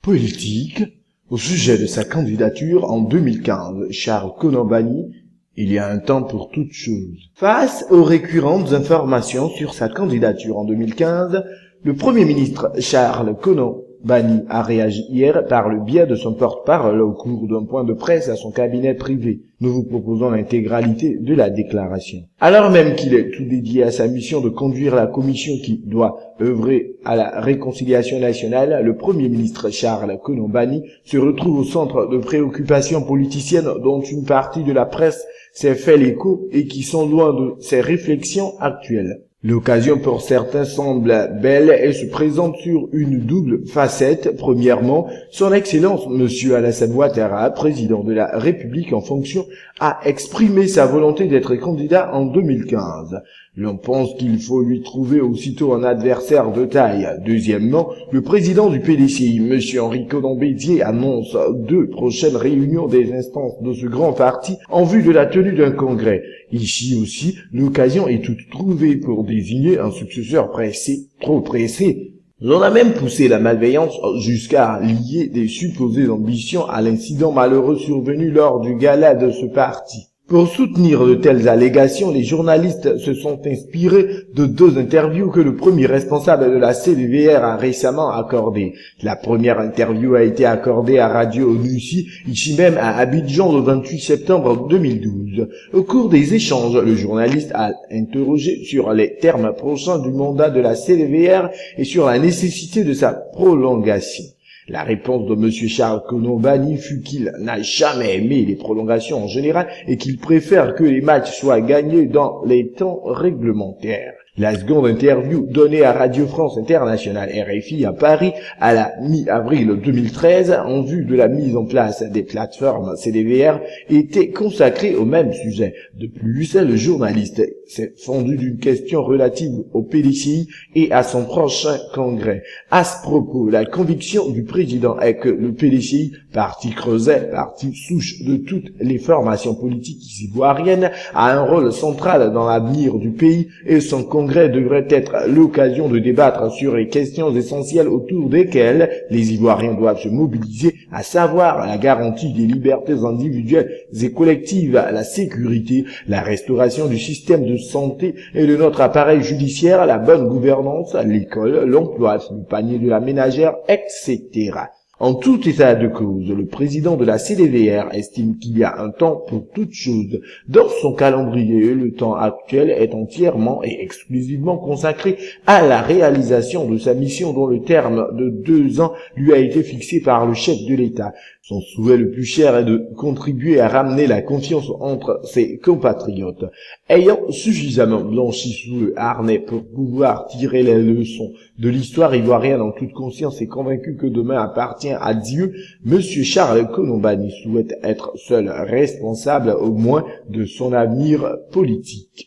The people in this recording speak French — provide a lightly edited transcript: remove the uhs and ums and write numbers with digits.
Politique, au sujet de sa candidature en 2015, Charles Konan-Banny, il y a un temps pour toute chose. Face aux récurrentes informations sur sa candidature en 2015, le Premier ministre Charles Konan-Banny a réagi hier par le biais de son porte-parole au cours d'un point de presse à son cabinet privé. Nous vous proposons l'intégralité de la déclaration. Alors même qu'il est tout dédié à sa mission de conduire la commission qui doit œuvrer à la réconciliation nationale, le Premier ministre Charles Konan-Banny se retrouve au centre de préoccupations politiciennes dont une partie de la presse s'est fait l'écho et qui sont loin de ses réflexions actuelles. L'occasion pour certains semble belle et se présente sur une double facette. Premièrement, son Excellence Monsieur Alassane Ouattara, président de la République en fonction, a exprimé sa volonté d'être candidat en 2015. L'on pense qu'il faut lui trouver aussitôt un adversaire de taille. Deuxièmement, le président du PDCI, Monsieur Henri Konan-Bédier, annonce 2 prochaines réunions des instances de ce grand parti en vue de la tenue d'un congrès. Ici aussi, l'occasion est toute trouvée pour désigner un successeur pressé, trop pressé. L'on a même poussé la malveillance jusqu'à lier des supposées ambitions à l'incident malheureux survenu lors du gala de ce parti. Pour soutenir de telles allégations, les journalistes se sont inspirés de 2 interviews que le premier responsable de la CDVR a récemment accordées. La première interview a été accordée à Radio Onussi, ici même à Abidjan le 28 septembre 2012. Au cours des échanges, le journaliste a interrogé sur les termes prochains du mandat de la CDVR et sur la nécessité de sa prolongation. La réponse de M. Charles Konan-Banny fut qu'il n'a jamais aimé les prolongations en général et qu'il préfère que les matchs soient gagnés dans les temps réglementaires. La seconde interview donnée à Radio France Internationale RFI à Paris à la mi-avril 2013 en vue de la mise en place des plateformes CDVR était consacrée au même sujet. De plus, le journaliste s'est fendu d'une question relative au PDCI et à son prochain congrès. À ce propos, la conviction du président est que le PDCI, parti creuset, parti souche de toutes les formations politiques ivoiriennes, a un rôle central dans l'avenir du pays et son congrès devrait être l'occasion de débattre sur les questions essentielles autour desquelles les Ivoiriens doivent se mobiliser, à savoir la garantie des libertés individuelles et collectives, la sécurité, la restauration du système de santé et de notre appareil judiciaire, la bonne gouvernance, l'école, l'emploi, le panier de la ménagère, etc. En tout état de cause, le président de la CDVR estime qu'il y a un temps pour toute chose. Dans son calendrier, le temps actuel est entièrement et exclusivement consacré à la réalisation de sa mission dont le terme de 2 ans lui a été fixé par le chef de l'État. Son souhait le plus cher est de contribuer à ramener la confiance entre ses compatriotes. Ayant suffisamment blanchi sous le harnais pour pouvoir tirer les leçons de l'histoire ivoirienne en toute conscience et convaincu que demain appartient à Dieu, M. Charles Konan-Banny souhaite être seul responsable au moins de son avenir politique.